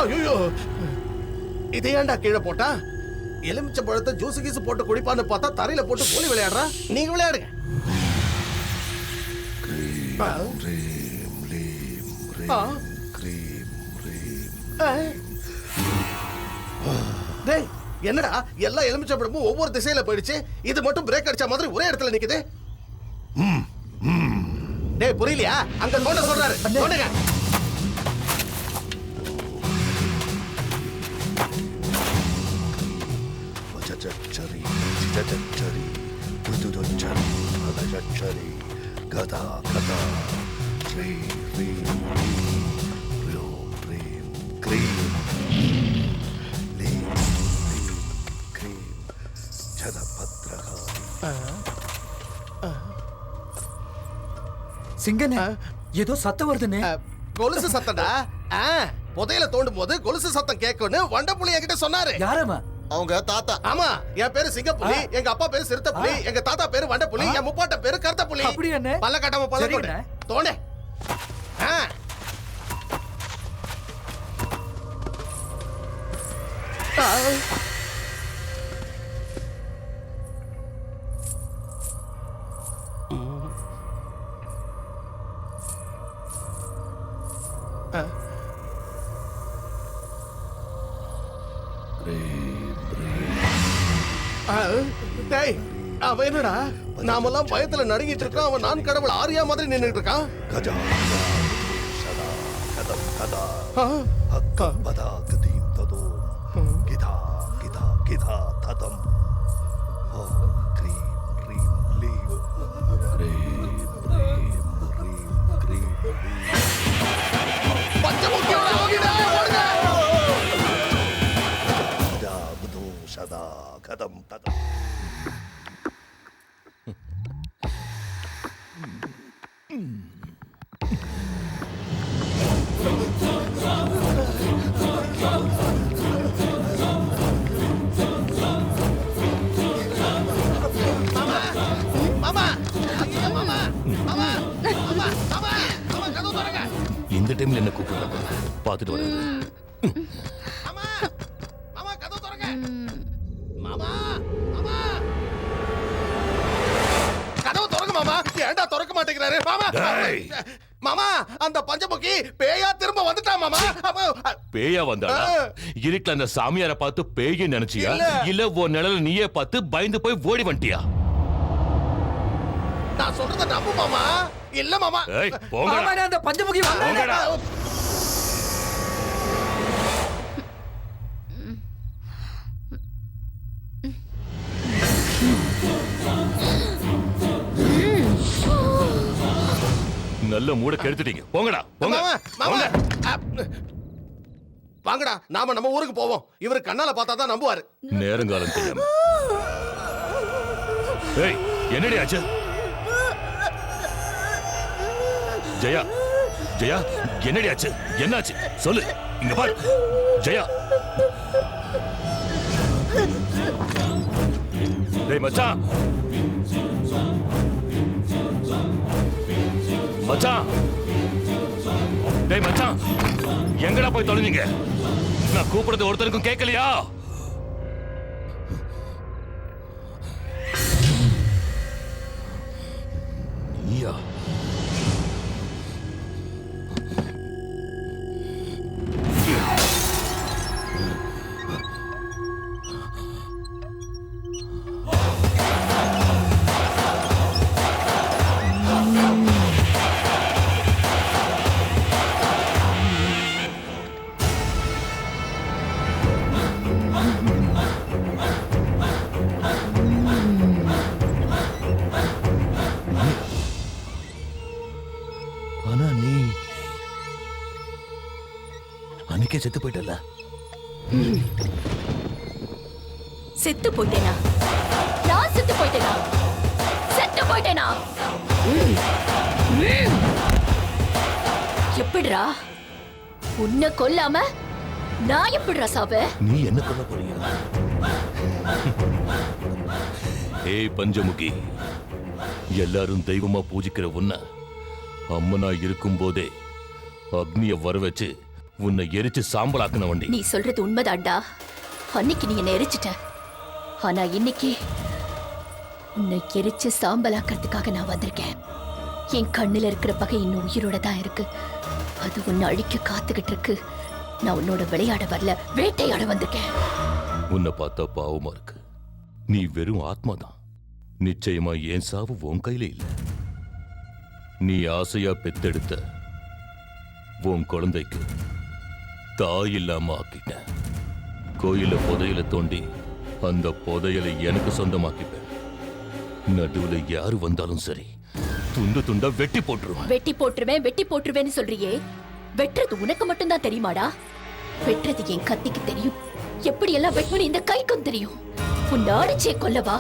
ஐயோ, இதை ஏன்டா கீழே போட்டா? எலுமிச்சை பழத்தை ஜூஸ் கீஸ் போட்டு குடிப்பான்னு பார்த்தா தரையில போட்டு கோலி விளையாடுறா. நீங்க விளையாடுங்க. டேய், என்னடா எல்லா எலுமிச்சை பழமும் ஒவ்வொரு திசையில போயிடுச்சு, இது மட்டும் பிரேக் அடிச்ச மாதிரி ஒரே இடத்துல நிக்குது. டேய், புரியலையா? அங்க தோண்ட சொல்றாரு, தோண்டுங்க. Chari, chari, chari, chari, gada, gada, re, re, ro, re, cream, le, cream, chada patraha. சிங்கனே, ஏதோ சத்தம் வருதுனே. கொலுசு சத்தம்டா. புதையில தோண்டும் போது கொலுசு சத்தம் கேட்கும்னு வண்டப்புலி என்கிட்ட சொன்னாரு. யாரம்மா? அவங்க தாத்தா. ஆமா, என் பேரு சிங்கப்புலி, எங்க அப்பா பேரு சிறுத்தைப்புலி, எங்க தாத்தா பேரு வண்டப்புலி, என் முப்பாட்ட பேரு கருத்தப்புலி. அப்படி என்ன? பல்ல கட்டாம பல்ல தோண்டு. தோண்டே. டேய், அவன் என்னடா நாமெல்லாம் பயத்துல நடுங்கிட்டு இருக்கான், அவன் நான் கடவுள் ஆரியா மாதிரி நின்னுட்டு இருக்கான். கஜா சதா கதம் கதா ஹக்க பதா கதீம் ததோ கிதா கிதா கிதா ததம் க்ரீம் க்ரீம் லீம் க்ரீம் க்ரீம் க்ரீம் க்ரீம் பஞ்சமுக்கியோட ஓடிடா, ஓடுங்க. கஜா புதோ சதா கதம் ததம். இந்த டைம்ல என்ன கூப்பிடுறாங்க? பார்த்துட்டு வரேன். ஏன்டா திறக்க மாட்டேங்கிறாரு மாமா? மாமா, அந்த பஞ்சமுகி பேயா திரும்ப வந்துட்டா மாமா. பேயா வந்தாடா? இருட்டுல அந்த சாமியார பார்த்து பேய நினைச்சியா? இல்ல உன் நிழல நீயே பார்த்து பயந்து போய் ஓடி வந்துட்டியா? நான் சொல்றத நம்பு மாமா. இல்ல மாமா. ஏய், போங்கடா. அந்த பஞ்சமுகி வந்தாடா. நல்ல மூட கெடுத்துட்டீங்க. போங்கடா, போங்க. மாமா, வாங்கடா, நாம நம்ம ஊருக்கு போவோம். இவரு கண்ணால பார்த்தா தான் நம்புவாரு. நேரங்காலம் தெரியாம. ஏய், என்னடி ஆச்சு? ஜெயா, ஜெயா, என்னடி ஆச்சு? என்னாச்சு? சொல்லு. இங்க பாரு. ஜெயா. டேய் மச்சான். மச்சான். டேய் மச்சான். எங்கடா போய் தொலைஞ்சீங்க? நான் கூப்பிடுறது ஒருத்தருக்கும் கேட்கலையா? நீயா? ஆனா நீ அன்னைக்கே செத்து போயிட்டல. செத்து போயிட்டேனா? நான் செத்து போயிட்டேனா? செத்து போயிட்டேனா? எப்படிடா? உன்னை கொல்லாம நான் எப்படிடா சாவேன்? நீ என்ன கொல்ல போறீங்க? ஏய் பஞ்சமுகி, எல்லாரும் தெய்வமா பூஜிக்கிற உன்னை அம்மனா இருக்கும் போதே அக்னிய வர வச்சு உன்னை எரிச்சு சாம்பலாக்குன வண்டி. நீ சொல்றது உண்மைதான்டா. அன்னைக்கு நீ என்ன எரிச்சிட்ட. ஆனா இன்னைக்கு உன்னை எரிச்சு சாம்பலாக்கிறதுக்காக நான் வந்திருக்கேன். என் கண்ணுல இருக்கிற பகை இன்னும் உயிரோட தான் இருக்கு. அது உன்னை அழிக்க காத்துக்கிட்டு இருக்கு. நான் உன்னோட விளையாட வரல, வேட்டையாட வந்திருக்கேன். உன்னை பார்த்தா பாவமா இருக்கு. நீ வெறும் ஆத்மாதான். நிச்சயமா என் சாவு உன் கையில இல்ல. நீ ஆசையா பெத்தெடுத்த உன் குழந்தைக்கு தாய் இல்லாம ஆக்கிட்ட. கோயில புதையல தோண்டி அந்த புதையலை எனக்கு சொந்தமாக்கிப்பேன். நடுவுல யாரு வந்தாலும் சரி, துண்டு துண்டா வெட்டி போட்டுருவேன். வெட்டி போட்டுருவேன்னு சொல்றியே, வெட்டுறது உனக்கு மட்டும்தான் தெரியுமாடா? வெட்டுறது என் கத்திக்கு தெரியும். எப்படி எல்லாம் வெட்டணும் இந்த கைக்கும் தெரியும். உன்னை அடிச்சே கொல்லவா,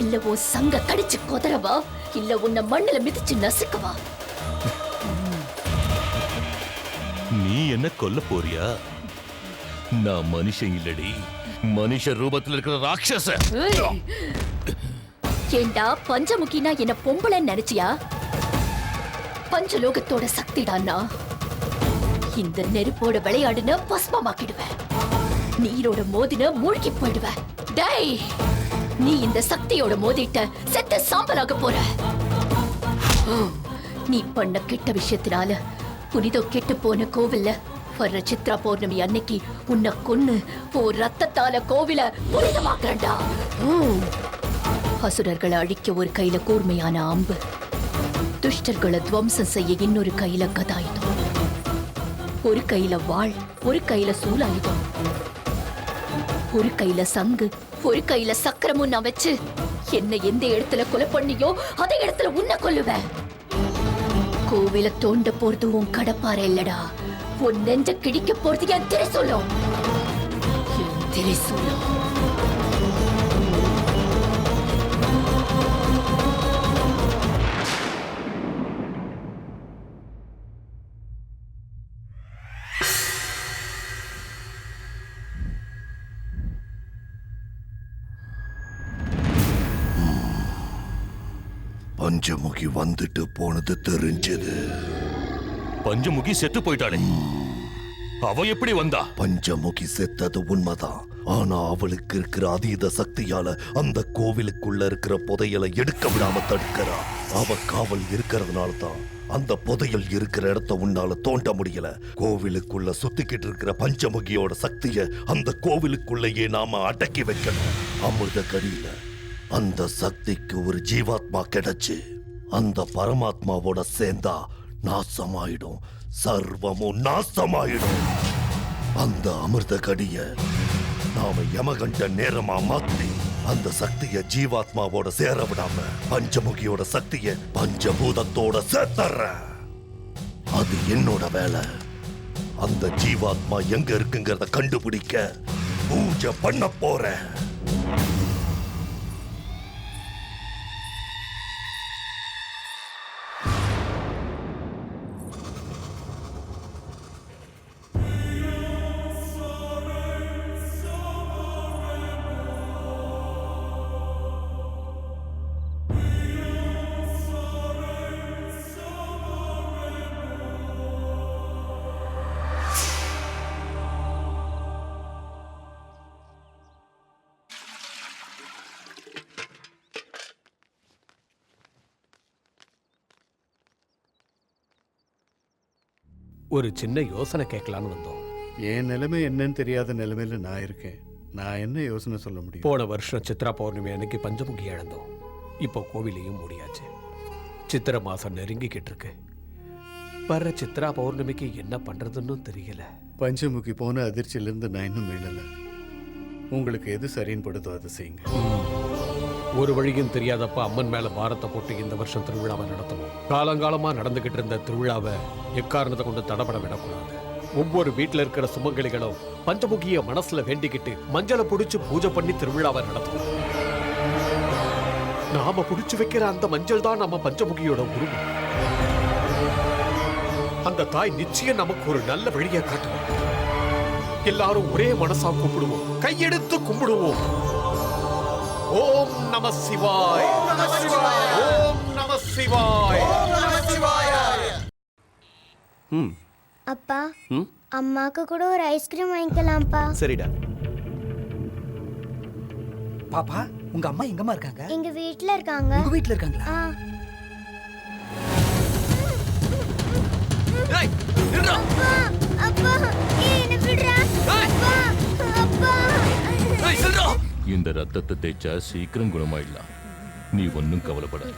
இல்ல உன் சங்க கடிச்சு கொதறவா, இல்ல உன்னை மண்ணுல மிதிச்சு நசுக்கவா? நீ என்ன கொல்ல போறியா? நான் மனுஷன் இல்லடி, மனுஷ ரூபத்தில் இருக்கிற ராட்சச. ஏண்டா பஞ்சமுகினா என்ன பொம்பளைன்னு நினைச்சியா? பஞ்சலோகத்தோட சக்திடான்னா இந்த நெருப்போட விளையாடுன பஸ்மமாக்கிடுவேன். நீரோட மோதின மூழ்கி போயிடுவேன். டேய், நீ இந்த சக்தியோட மோதிட்ட செத்த சாம்பலாக போற. நீ பண்ண கெட்ட விஷயத்தினால புனிதம் கெட்டு போன கோவில்ல வர்ற சித்ரா பௌர்ணமி அன்னைக்கு உன்னை கொன்னு ரத்தத்தால கோவில புனிதமாக்குறா. அசுரர்களை அழிக்க ஒரு கையில கூர்மையான அம்பு, துஷ்டர்களை துவம்சம் செய்ய இன்னொரு கையில கதாயுதம், ஒரு கையில வாள், ஒரு கையில சூலாயுதம், ஒரு கையில சங்கு, ஒரு கையில சக்கரமும் நான் வச்சு என்ன எந்த இடத்துல கொலை பண்ணியோ அதே இடத்துல உன்னை கொல்லுவேன். கோவில தோண்ட போறது உன் கடப்பாறை இல்லடா, உன் நெஞ்ச கிடிக்க போறது என் திரிசூலம். என் திரிசூலம். பஞ்சமுகி வந்துட்டு போனது தெரிஞ்சது. பஞ்சமுகி செத்து போயிட்டாளே, அவ எப்படி வந்தா? பஞ்சமுகி செத்தது உண்மைதான். ஆனா அவளுக்கு இருக்கிற அதீத சக்தியால அந்த கோவிலுக்குள்ள இருக்கிற புதையலை எடுக்க விடாம தடுக்கிறா. அவ காவல் இருக்கிறதுனால தான் அந்த புதையல் இருக்கிற இடத்த உன்னால தோண்ட முடியல. கோவிலுக்குள்ள சுத்திக்கிட்டு இருக்கிற பஞ்சமுகியோட சக்திய அந்த கோவிலுக்குள்ளேயே நாம அடக்கி வைக்கணும். அமிர்த கடியில அந்த சக்திக்கு ஒரு ஜீவாத்மா கிடைச்சு அந்த பரமாத்மாவோட சேர்ந்தா நாசமாயிடும், சர்வமும் நாசமாயிடும். அந்த அமிர்த கடிய நாம யமகண்ட நேரமா மாத்தி அந்த சக்திய ஜீவாத்மாவோட சேர விடாம பஞ்சமுகியோட சக்திய பஞ்சபூதத்தோட சேர்த்தற. அது என்னோட வேலை. அந்த ஜீவாத்மா எங்க இருக்குங்கிறத கண்டுபிடிக்க பூஜை பண்ண போறேன். ஒரு சின்ன யோசனை கேட்கலான்னு வந்தோம். என் நிலைமை என்னன்னு தெரியாத நிலைமையில நான் இருக்கேன். நான் என்ன யோசனை சொல்ல முடியும்? போன வருஷம் சித்ரா பௌர்ணமி அன்னைக்கு பஞ்சமுகி இழந்தோம். இப்போ கோவிலையும் முடியாச்சு. சித்திரை மாசம் நெருங்கிக்கிட்டு இருக்கு. வர்ற சித்ரா பௌர்ணமிக்கு என்ன பண்றதுன்னு தெரியல. பஞ்சமுகி போன அதிர்ச்சியிலிருந்து நான் இன்னும் மீளல. உங்களுக்கு எது சரின்னு படுதோ அதை செய்யுங்க. ஒரு வழியும் தெரியாதப்ப அம்மன் மேல பாரத்தை போட்டு இந்த வருஷம் திருவிழாவை நடத்தணும். காலங்காலமா நடந்துகிட்டு இருந்த திருவிழாவை எக்காரணத்தை கொண்டு தடபட விடக்கூடாது. ஒவ்வொரு வீட்டுல இருக்கிற சுமங்கலிகளும் பஞ்சமுகிய மனசுல வேண்டிக்கிட்டு மஞ்சளை புடிச்சு பூஜை பண்ணி திருவிழாவை நடத்தணும். நாம புடிச்சு வைக்கிற அந்த மஞ்சள் தான் நம்ம பஞ்சமுகியோட உருவம். அந்த தாய் நிச்சயம் நமக்கு ஒரு நல்ல வழியை காட்டுவோம். எல்லாரும் ஒரே மனசா கும்பிடுவோம், கையெடுத்து கும்பிடுவோம். ஓம் நம சிவாய், ஓம் நம சிவாய், ஓம் நம சிவாய். அப்பா அம்மாக்கு கூட ஒரு ஐஸ்கிரீம் வாங்கிக்கலாம்ப்பா. சரிடா. பாப்பா உங்க அம்மா எங்கம்மா இருக்காங்க? எங்க வீட்ல இருக்காங்க. உங்க வீட்ல இருக்காங்களா? ஆ. ஏய் நில்றா. அப்பா என்ன விடுறா? அப்பா அப்பா. ஏய் நில்றா. இந்த ரத்தத்தை தேய்ச்சா சீக்கிரம் குணமாயிடலாம். நீ ஒன்னும் கவலைப்படாத.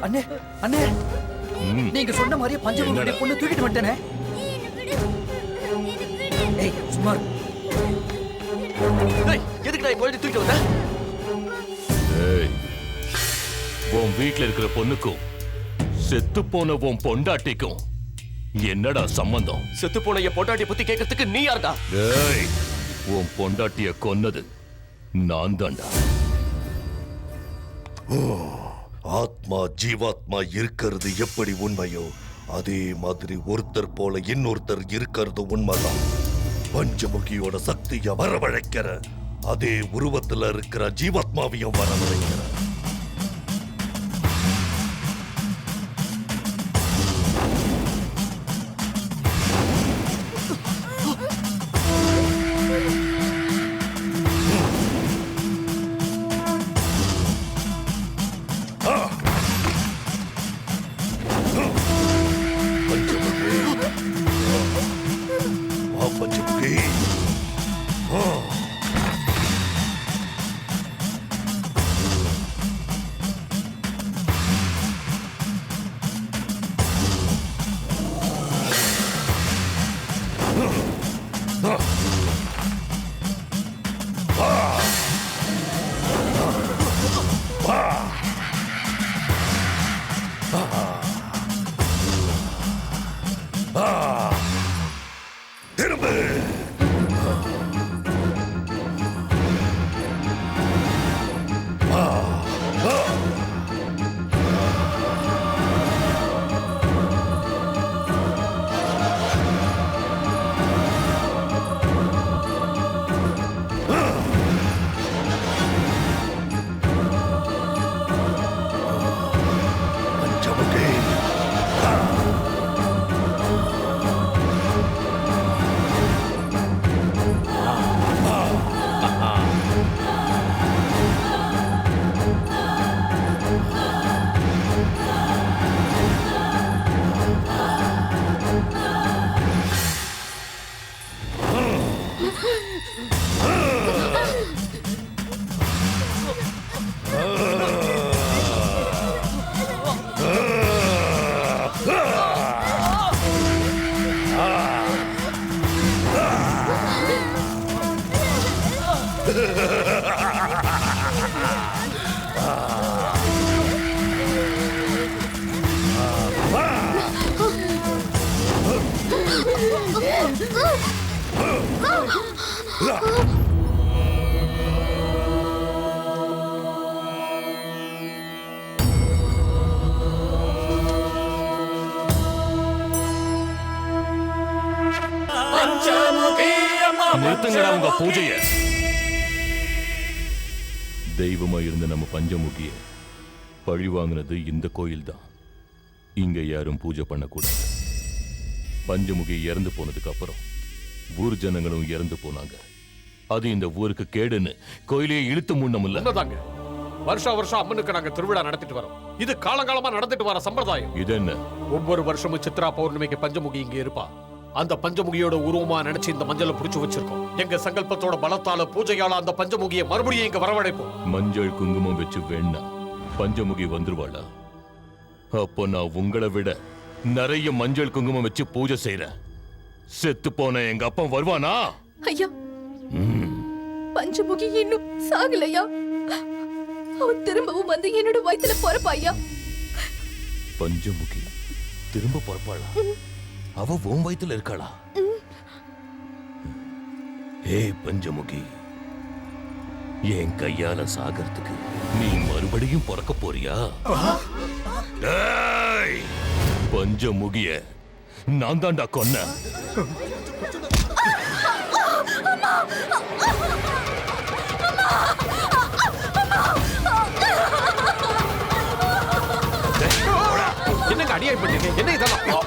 அண்ணே அண்ணே நீங்க சொன்ன மாதிரியே பஞ்சமுகியோட பொண்ணு தூக்கிட்டு வந்துட்டேனே. ஏய் சும்மா இரு. ஏய் எதுக்குடா இப்போ தூக்கிட்டு வந்த? ஏய், உன் வீட்ல இருக்கிற பொண்ணுக்கும் செத்து போன உன் பொண்டாட்டிக்கும் என்னடா சம்பந்தம்? செத்து போன என் பொண்டாட்டியை பத்தி கேட்கறதுக்கு நீ யாருடா? ஏய், உன் பொண்டாட்டிய கொன்னது நான் தான்டா. ஆத்மா ஜீவாத்மா இருக்கிறது எப்படி உண்மையோ அதே மாதிரி ஒருத்தர் போல இன்னொருத்தர் இருக்கிறது உண்மைதான். பஞ்சமுகியோட சக்திய வரவழைக்கிற அதே உருவத்துல இருக்கிற ஜீவாத்மாவையும் வரவழைக்கிற. பஞ்சமுகி திரும்ப பஞ்சமுகி நிறுத்துங்கடா உங்க பூஜைய. தெய்வமா இருந்த நம்ம பஞ்சமுகிய பழி வாங்கினது இந்த கோயில் தான். இங்க யாரும் பூஜை பண்ணக்கூடாது. பஞ்சமுகி இறந்து போனதுக்கு அப்புறம் ஊர் ஜனங்களும் இறந்து போனாங்க. அது இந்த ஊருக்கு கேடுன்னு கோயிலே இழுத்து மூடணும்ல. உண்மைதாங்க. வருஷம் வருஷம் அம்மனுக்கு நாங்க திருவிழா நடத்திட்டு வரோம். இது காலங்காலமா நடந்துட்டு வர சம்பிரதாயம். இது என்ன? ஒவ்வொரு வருஷமும் சித்ரா பௌர்ணமிக்கு பஞ்சமுகி இங்க இருப்பா. அந்த பஞ்சமுகியோட உருவமா நினைச்சு இந்த மஞ்சளை புடிச்சு வச்சிருக்கோம். எங்க சங்கல்பத்தோட பலத்தால பூஜையால அந்த பஞ்சமுகியை மறுபடியும் இங்க வரவழைப்போம். மஞ்சள் குங்குமம் வச்சு வேணா பஞ்சமுகி வந்துருவாளா? அப்போ நான் உங்களை விட நிறைய மஞ்சள் குங்குமம் வச்சு பூஜை செய்யறேன். செத்து போன எங்க அப்பா வருவானா? ஐயா, பஞ்சமுகி இன்னும் சாகலையா? அவன் திரும்பவும் வந்து என்னோட வயித்துல பொறப்பா ஐயா. பஞ்சமுகி திரும்ப பொறப்பாளா? அவ உன் வயித்துல இருக்காளா? ஏய் பஞ்சமுகி, என் கையால சாகிறதுக்கு நீ மறுபடியும் பிறக்க போறியா? டேய், பஞ்சமுகிய நான் தான்டா கொன்னேன். என்னங்க அநியாயம் பண்ணீங்க? என்ன இதெல்லாம்?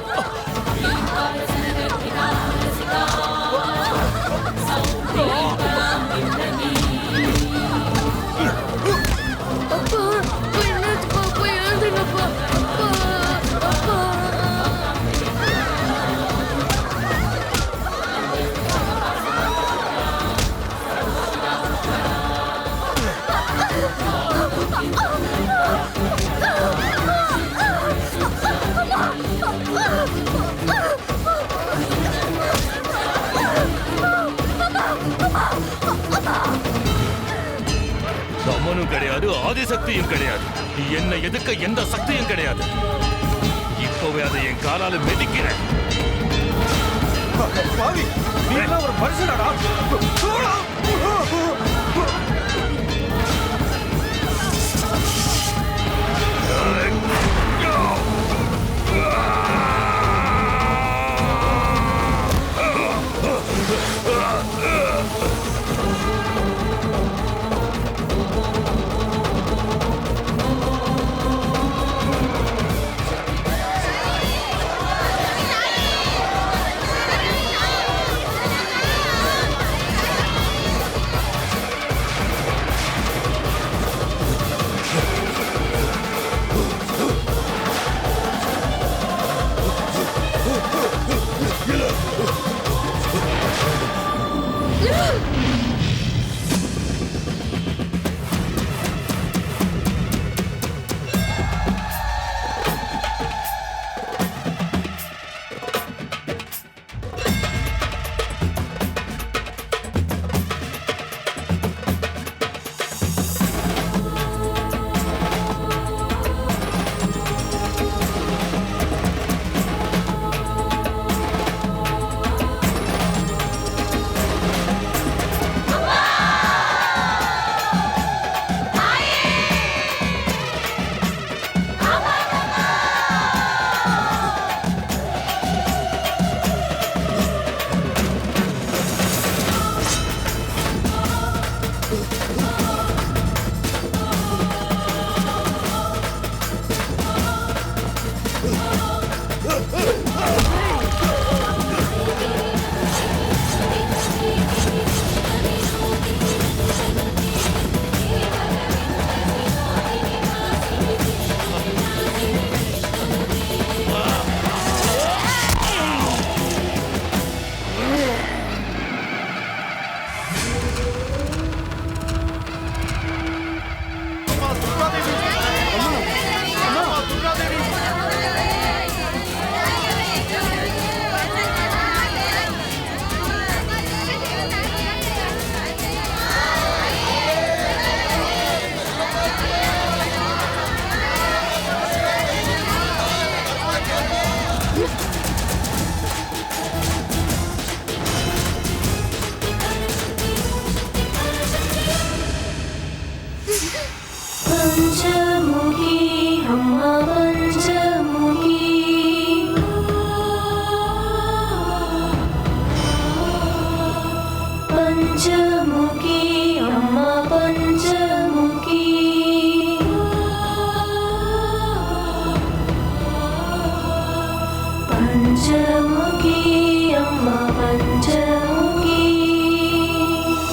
கிடையாது, ஆதிசக்தியும் கிடையாது. என்னை எதுக்க எந்த சக்தியும் கிடையாது. இப்பவே அதை என் காலால மிதிக்கிறேன். பாவி, நீ எல்லாம் ஒரு மனுஷனாடா.